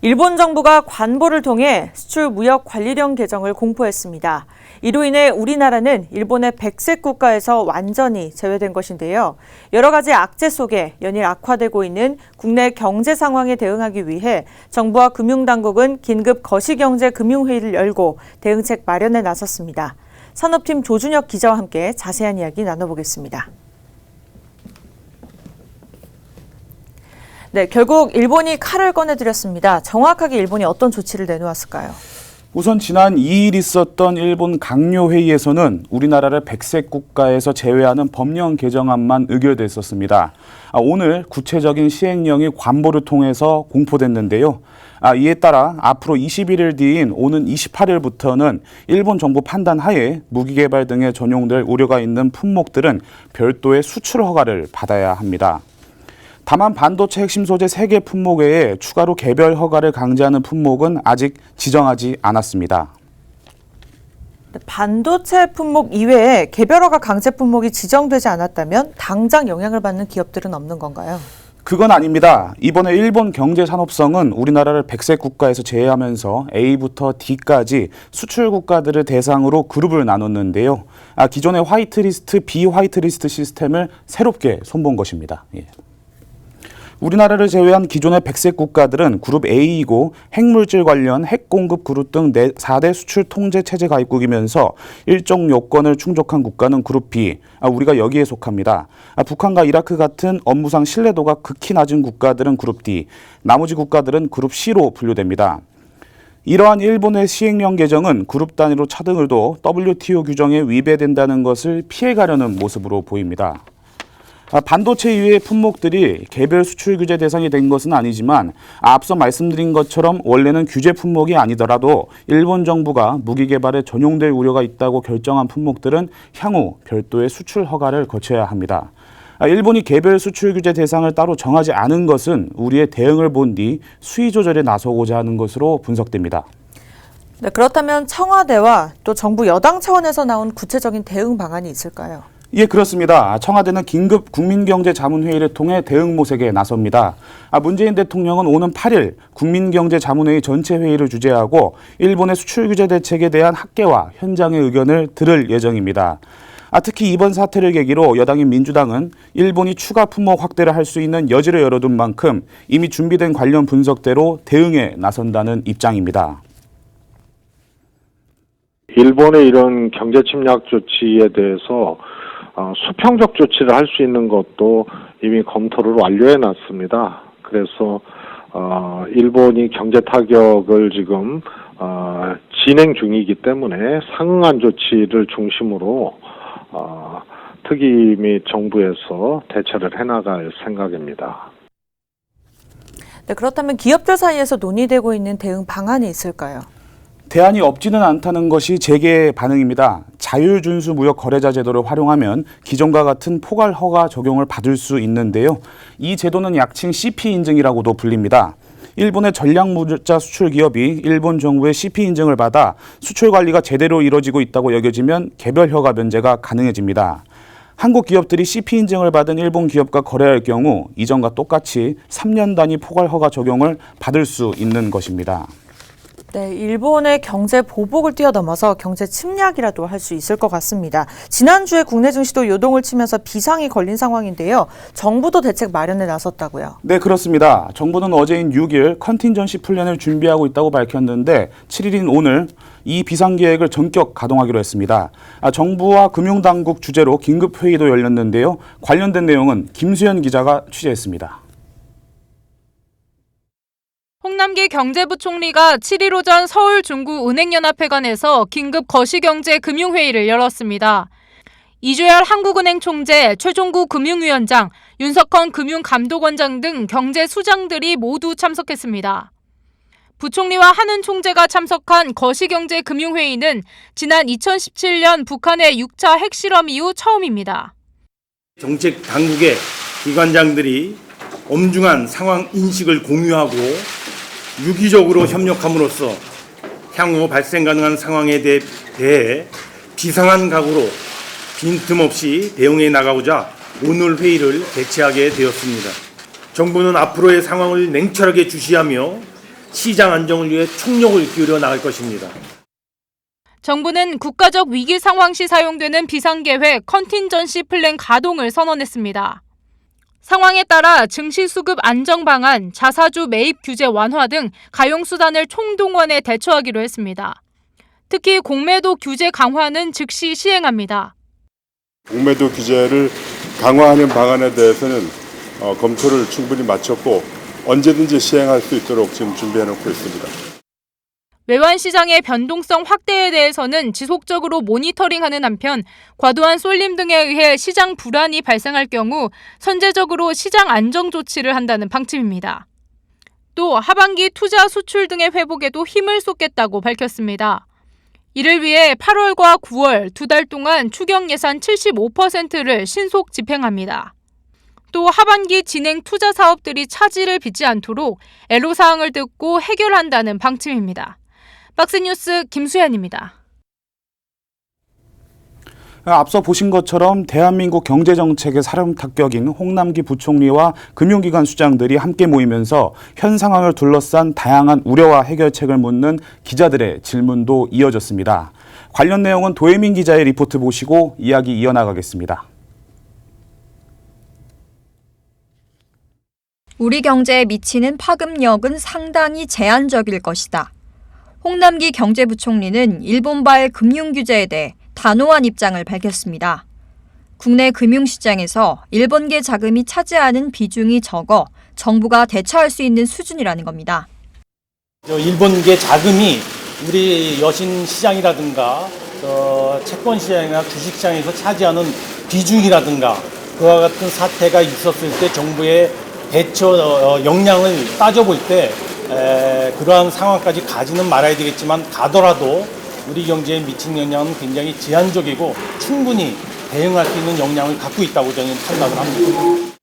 일본 정부가 관보를 통해 수출 무역 관리령 개정을 공포했습니다. 이로 인해 우리나라는 일본의 백색 국가에서 완전히 제외된 것인데요. 여러 가지 악재 속에 연일 악화되고 있는 국내 경제 상황에 대응하기 위해 정부와 금융당국은 긴급 거시경제금융회의를 열고 대응책 마련에 나섰습니다. 산업팀 조준혁 기자와 함께 자세한 이야기 나눠보겠습니다. 네, 결국 일본이 칼을 꺼내드렸습니다. 정확하게 일본이 어떤 조치를 내놓았을까요? 우선 지난 2일 있었던 일본 강요회의에서는 우리나라를 백색 국가에서 제외하는 법령 개정안만 의결됐었습니다. 오늘 구체적인 시행령이 관보를 통해서 공포됐는데요. 이에 따라 앞으로 21일 뒤인 오는 28일부터는 일본 정부 판단 하에 무기개발 등에 전용될 우려가 있는 품목들은 별도의 수출 허가를 받아야 합니다. 다만 반도체 핵심 소재 3개 품목 외에 추가로 개별 허가를 강제하는 품목은 아직 지정하지 않았습니다. 반도체 품목 이외에 개별 허가 강제 품목이 지정되지 않았다면 당장 영향을 받는 기업들은 없는 건가요? 그건 아닙니다. 이번에 일본 경제산업성은 우리나라를 백색 국가에서 제외하면서 A부터 D까지 수출 국가들을 대상으로 그룹을 나눴는데요. 기존의 화이트리스트, 비화이트리스트 시스템을 새롭게 손본 것입니다. 우리나라를 제외한 기존의 백색 국가들은 그룹 A이고 핵물질 관련 핵공급 그룹 등 4대 수출 통제 체제 가입국이면서 일정 요건을 충족한 국가는 그룹 B, 우리가 여기에 속합니다. 북한과 이라크 같은 업무상 신뢰도가 극히 낮은 국가들은 그룹 D, 나머지 국가들은 그룹 C로 분류됩니다. 이러한 일본의 시행령 개정은 그룹 단위로 차등을 둬 WTO 규정에 위배된다는 것을 피해가려는 모습으로 보입니다. 반도체 이외의 품목들이 개별 수출 규제 대상이 된 것은 아니지만 앞서 말씀드린 것처럼 원래는 규제 품목이 아니더라도 일본 정부가 무기 개발에 전용될 우려가 있다고 결정한 품목들은 향후 별도의 수출 허가를 거쳐야 합니다. 일본이 개별 수출 규제 대상을 따로 정하지 않은 것은 우리의 대응을 본 뒤 수위 조절에 나서고자 하는 것으로 분석됩니다. 네, 그렇다면 청와대와 또 정부 여당 차원에서 나온 구체적인 대응 방안이 있을까요? 예, 그렇습니다. 청와대는 긴급 국민경제자문회의를 통해 대응 모색에 나섭니다. 문재인 대통령은 오는 8일 국민경제자문회의 전체 회의를 주재하고 일본의 수출 규제 대책에 대한 학계와 현장의 의견을 들을 예정입니다. 특히 이번 사태를 계기로 여당인 민주당은 일본이 추가 품목 확대를 할 수 있는 여지를 열어둔 만큼 이미 준비된 관련 분석대로 대응에 나선다는 입장입니다. 일본의 이런 경제 침략 조치에 대해서 수평적 조치를 할 수 있는 것도 이미 검토를 완료해 놨습니다. 그래서 일본이 경제 타격을 지금 진행 중이기 때문에 상응한 조치를 중심으로 특위 및 정부에서 대처를 해나갈 생각입니다. 네, 그렇다면 기업들 사이에서 논의되고 있는 대응 방안이 있을까요? 대안이 없지는 않다는 것이 재계의 반응입니다. 자율준수 무역 거래자 제도를 활용하면 기존과 같은 포괄 허가 적용을 받을 수 있는데요. 이 제도는 약칭 CP 인증이라고도 불립니다. 일본의 전략물자 수출 기업이 일본 정부의 CP 인증을 받아 수출 관리가 제대로 이루어지고 있다고 여겨지면 개별 허가 면제가 가능해집니다. 한국 기업들이 CP 인증을 받은 일본 기업과 거래할 경우 이전과 똑같이 3년 단위 포괄 허가 적용을 받을 수 있는 것입니다. 네, 일본의 경제 보복을 뛰어넘어서 경제 침략이라도 할 수 있을 것 같습니다. 지난주에 국내 증시도 요동을 치면서 비상이 걸린 상황인데요. 정부도 대책 마련에 나섰다고요? 네, 그렇습니다. 정부는 어제인 6일 컨틴전시 플랜을 준비하고 있다고 밝혔는데 7일인 오늘 이 비상계획을 전격 가동하기로 했습니다. 정부와 금융당국 주재로 긴급회의도 열렸는데요. 관련된 내용은 김수현 기자가 취재했습니다. 홍남기 경제부총리가 7일 오전 서울중구은행연합회관에서 긴급 거시경제금융회의를 열었습니다. 이주열 한국은행 총재, 최종구 금융위원장, 윤석헌 금융감독원장 등 경제수장들이 모두 참석했습니다. 부총리와 한은 총재가 참석한 거시경제금융회의는 지난 2017년 북한의 6차 핵실험 이후 처음입니다. 정책 당국의 기관장들이 엄중한 상황 인식을 공유하고 유기적으로 협력함으로써 향후 발생 가능한 상황에 대해 비상한 각오로 빈틈없이 대응해 나가고자 오늘 회의를 개최하게 되었습니다. 정부는 앞으로의 상황을 냉철하게 주시하며 시장 안정을 위해 총력을 기울여 나갈 것입니다. 정부는 국가적 위기 상황 시 사용되는 비상계획 컨틴전시 플랜 가동을 선언했습니다. 상황에 따라 증시 수급 안정 방안, 자사주 매입 규제 완화 등 가용 수단을 총동원해 대처하기로 했습니다. 특히 공매도 규제 강화는 즉시 시행합니다. 공매도 규제를 강화하는 방안에 대해서는 검토를 충분히 마쳤고 언제든지 시행할 수 있도록 지금 준비해놓고 있습니다. 외환시장의 변동성 확대에 대해서는 지속적으로 모니터링하는 한편 과도한 쏠림 등에 의해 시장 불안이 발생할 경우 선제적으로 시장 안정 조치를 한다는 방침입니다. 또 하반기 투자 수출 등의 회복에도 힘을 쏟겠다고 밝혔습니다. 이를 위해 8월과 9월 2달 동안 추경 예산 75%를 신속 집행합니다. 또 하반기 진행 투자 사업들이 차질을 빚지 않도록 애로사항을 듣고 해결한다는 방침입니다. 박스뉴스 김수현입니다. 앞서 보신 것처럼 대한민국 경제정책의 사령탑격인 홍남기 부총리와 금융기관 수장들이 함께 모이면서 현 상황을 둘러싼 다양한 우려와 해결책을 묻는 기자들의 질문도 이어졌습니다. 관련 내용은 도혜민 기자의 리포트 보시고 이야기 이어나가겠습니다. 우리 경제에 미치는 파급력은 상당히 제한적일 것이다. 홍남기 경제부총리는 일본발 금융규제에 대해 단호한 입장을 밝혔습니다. 국내 금융시장에서 일본계 자금이 차지하는 비중이 적어 정부가 대처할 수 있는 수준이라는 겁니다. 일본계 자금이 우리 여신 시장이라든가 채권 시장이나 주식 시장에서 차지하는 비중이라든가 그와 같은 사태가 있었을 때 정부의 대처 역량을 따져볼 때 그러한 상황까지 가지는 말아야 되겠지만 가더라도 우리 경제에 미친 영향은 굉장히 제한적이고 충분히 대응할 수 있는 역량을 갖고 있다고 저는 판단을 합니다.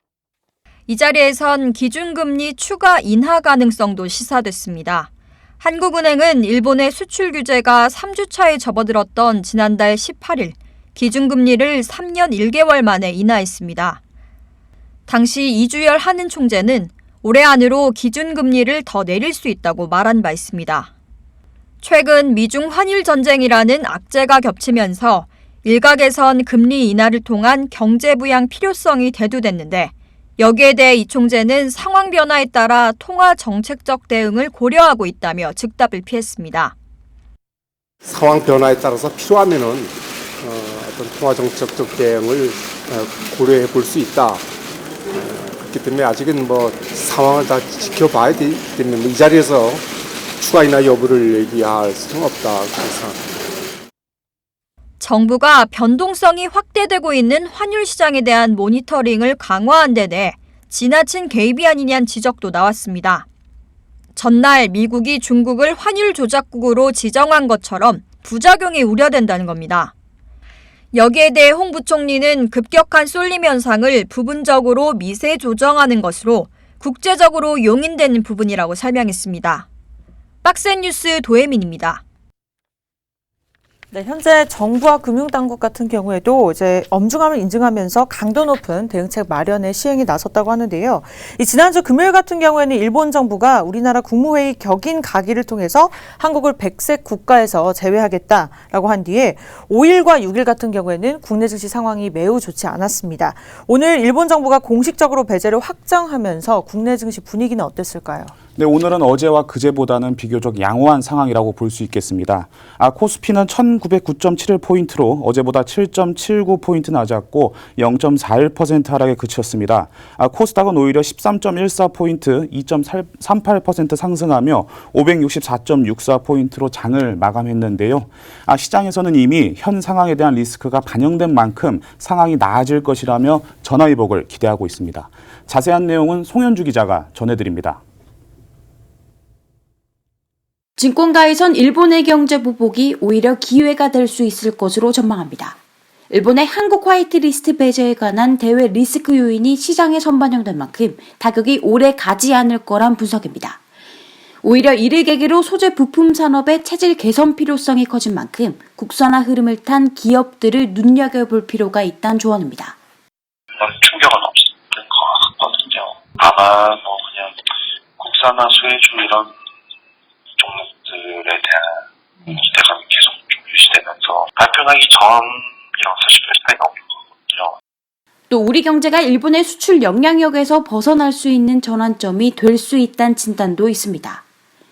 이 자리에선 기준금리 추가 인하 가능성도 시사됐습니다. 한국은행은 일본의 수출 규제가 3주차에 접어들었던 지난달 18일 기준금리를 3년 1개월 만에 인하했습니다. 당시 이주열 한은 총재는 올해 안으로 기준금리를 더 내릴 수 있다고 말한 바 있습니다. 최근 미중 환율 전쟁이라는 악재가 겹치면서 일각에선 금리 인하를 통한 경제 부양 필요성이 대두됐는데 여기에 대해 이 총재는 상황 변화에 따라 통화 정책적 대응을 고려하고 있다며 즉답을 피했습니다. 상황 변화에 따라서 필요하면은 어떤 통화 정책적 대응을 고려해 볼 수 있다. 그렇기 때문에 아직은 상황을 다 지켜봐야 되기 때문에 이 자리에서 추가 인하 여부를 얘기할 수는 없다. 그렇게 생각합니다. 정부가 변동성이 확대되고 있는 환율 시장에 대한 모니터링을 강화한 데 대해 지나친 개입이 아니냐는 지적도 나왔습니다. 전날 미국이 중국을 환율 조작국으로 지정한 것처럼 부작용이 우려된다는 겁니다. 여기에 대해 홍 부총리는 급격한 쏠림 현상을 부분적으로 미세 조정하는 것으로 국제적으로 용인되는 부분이라고 설명했습니다. 박스뉴스 도혜민입니다. 네, 현재 정부와 금융당국 같은 경우에도 이제 엄중함을 인증하면서 강도 높은 대응책 마련에 시행에 나섰다고 하는데요. 지난주 금요일 같은 경우에는 일본 정부가 우리나라 국무회의 격인 가기를 통해서 한국을 백색 국가에서 제외하겠다라고 한 뒤에 5일과 6일 같은 경우에는 국내 증시 상황이 매우 좋지 않았습니다. 오늘 일본 정부가 공식적으로 배제를 확정하면서 국내 증시 분위기는 어땠을까요? 네, 오늘은 어제와 그제보다는 비교적 양호한 상황이라고 볼 수 있겠습니다. 코스피는 1909.71포인트로 어제보다 7.79포인트 낮았고 0.41% 하락에 그쳤습니다. 코스닥은 오히려 13.14포인트, 2.38% 상승하며 564.64포인트로 장을 마감했는데요. 시장에서는 이미 현 상황에 대한 리스크가 반영된 만큼 상황이 나아질 것이라며 전화위복을 기대하고 있습니다. 자세한 내용은 송현주 기자가 전해드립니다. 증권가에선 일본의 경제 보복이 오히려 기회가 될 수 있을 것으로 전망합니다. 일본의 한국 화이트리스트 배제에 관한 대외 리스크 요인이 시장에 선반영된 만큼 타격이 오래 가지 않을 거란 분석입니다. 오히려 이를 계기로 소재 부품 산업의 체질 개선 필요성이 커진 만큼 국산화 흐름을 탄 기업들을 눈여겨볼 필요가 있다는 조언입니다. 충격은 없을 것 같거든요. 다만 그냥 국산화 수혜주 이런 대한 기대감이 계속 좀 유지되면서 발표하기 전이랑 사실 별 차이가 없는 거거든요. 또 우리 경제가 일본의 수출 영향력에서 벗어날 수 있는 전환점이 될 수 있다는 진단도 있습니다.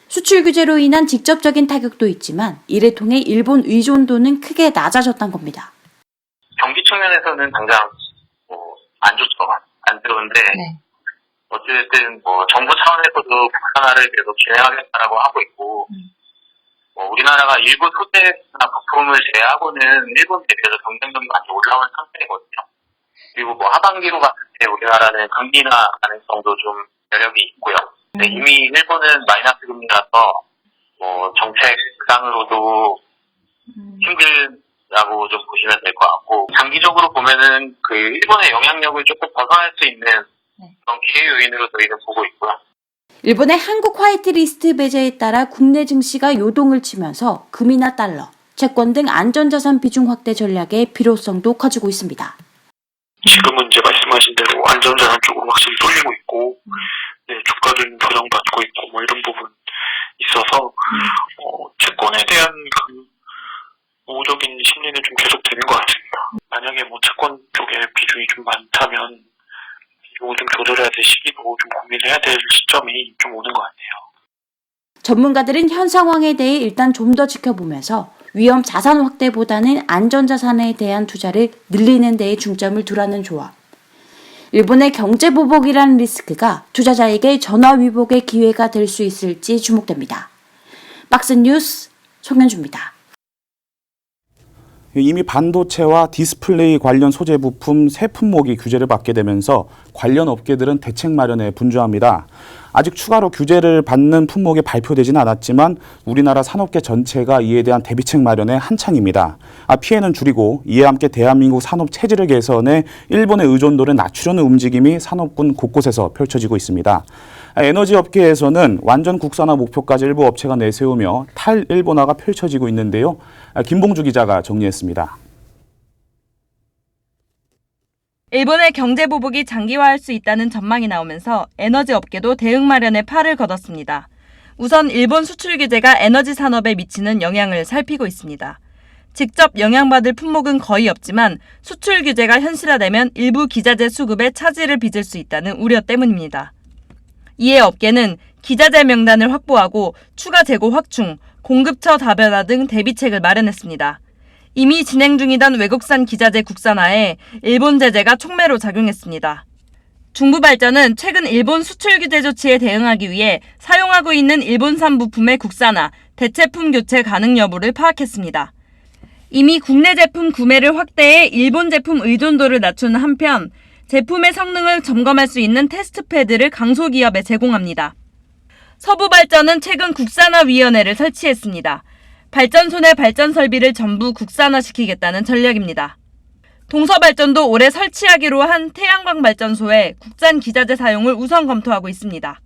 수출 규제로 인한 직접적인 타격도 있지만 이를 통해 일본 의존도는 크게 낮아졌단 겁니다. 경기 측면에서는 당장 안 좋죠. 안 좋은데 어쨌든 정부 차원에서도 국산화를 계속 진행하겠다라고 하고 있고 우리나라가 일부 소재나 부품을 제외하고는 일본 대비해서 경쟁력이 많이 올라온 상태거든요. 그리고 하반기로 봤을 때 우리나라는 금리 인하 가능성도 좀 여력이 있고요. 근데 이미 일본은 마이너스 금리라서 정책상으로도 힘들다고 좀 보시면 될 것 같고, 장기적으로 보면은 그 일본의 영향력을 조금 벗어날 수 있는 그런 기회 요인으로 저희는 보고 있고요. 일본의 한국 화이트리스트 배제에 따라 국내 증시가 요동을 치면서 금이나 달러, 채권 등 안전자산 비중 확대 전략의 필요성도 커지고 있습니다. 지금은 이제 말씀하신 대로 안전자산 쪽으로 확실히 쏠리고 있고, 주가는 조정받고 있고 이런 부분 있어서 채권에 대한 그 우호적인 심리는 좀 계속되는 것 같습니다. 만약에 채권 쪽에 비중이 좀 많다면 이거 좀 조절해야 될 시기도 좀 고민해야 될 시점이 좀 오는 것 같아요. 전문가들은 현 상황에 대해 일단 좀 더 지켜보면서 위험 자산 확대보다는 안전자산에 대한 투자를 늘리는 데에 중점을 두라는 조언. 일본의 경제 보복이라는 리스크가 투자자에게 전화위복의 기회가 될 수 있을지 주목됩니다. 박스뉴스 송현주입니다. 이미 반도체와 디스플레이 관련 소재 부품 새 품목이 규제를 받게 되면서 관련 업계들은 대책 마련에 분주합니다. 아직 추가로 규제를 받는 품목이 발표되지는 않았지만 우리나라 산업계 전체가 이에 대한 대비책 마련에 한창입니다. 피해는 줄이고 이에 함께 대한민국 산업 체질을 개선해 일본의 의존도를 낮추려는 움직임이 산업군 곳곳에서 펼쳐지고 있습니다. 에너지 업계에서는 완전 국산화 목표까지 일부 업체가 내세우며 탈일본화가 펼쳐지고 있는데요. 김봉주 기자가 정리했습니다. 일본의 경제 보복이 장기화할 수 있다는 전망이 나오면서 에너지 업계도 대응 마련에 팔을 걷었습니다. 우선 일본 수출 규제가 에너지 산업에 미치는 영향을 살피고 있습니다. 직접 영향받을 품목은 거의 없지만 수출 규제가 현실화되면 일부 기자재 수급에 차질을 빚을 수 있다는 우려 때문입니다. 이에 업계는 기자재 명단을 확보하고 추가 재고 확충, 공급처 다변화 등 대비책을 마련했습니다. 이미 진행 중이던 외국산 기자재 국산화에 일본 제재가 촉매로 작용했습니다. 중부발전은 최근 일본 수출 규제 조치에 대응하기 위해 사용하고 있는 일본산 부품의 국산화, 대체품 교체 가능 여부를 파악했습니다. 이미 국내 제품 구매를 확대해 일본 제품 의존도를 낮추는 한편 제품의 성능을 점검할 수 있는 테스트패드를 강소기업에 제공합니다. 서부발전은 최근 국산화위원회를 설치했습니다. 발전소 내 발전 설비를 전부 국산화시키겠다는 전략입니다. 동서발전도 올해 설치하기로 한 태양광 발전소에 국산 기자재 사용을 우선 검토하고 있습니다.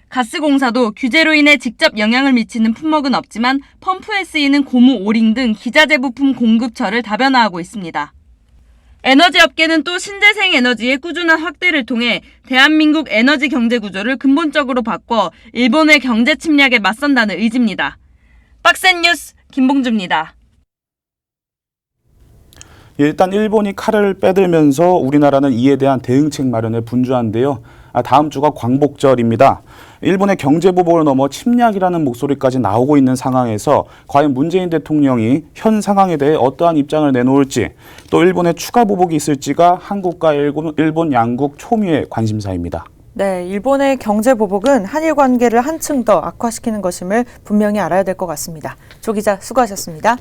가스공사도 규제로 인해 직접 영향을 미치는 품목은 없지만 펌프에 쓰이는 고무 오링 등 기자재 부품 공급처를 다변화하고 있습니다. 에너지 업계는 또 신재생 에너지의 꾸준한 확대를 통해 대한민국 에너지 경제 구조를 근본적으로 바꿔 일본의 경제 침략에 맞선다는 의지입니다. 박센 뉴스 김봉주입니다. 일단 일본이 칼을 빼들면서 우리나라는 이에 대한 대응책 마련에 분주한데요. 다음 주가 광복절입니다. 일본의 경제 보복을 넘어 침략이라는 목소리까지 나오고 있는 상황에서 과연 문재인 대통령이 현 상황에 대해 어떠한 입장을 내놓을지, 또 일본의 추가 보복이 있을지가 한국과 일본 양국 초미의 관심사입니다. 네, 일본의 경제 보복은 한일 관계를 한층 더 악화시키는 것임을 분명히 알아야 될 것 같습니다. 조 기자 수고하셨습니다.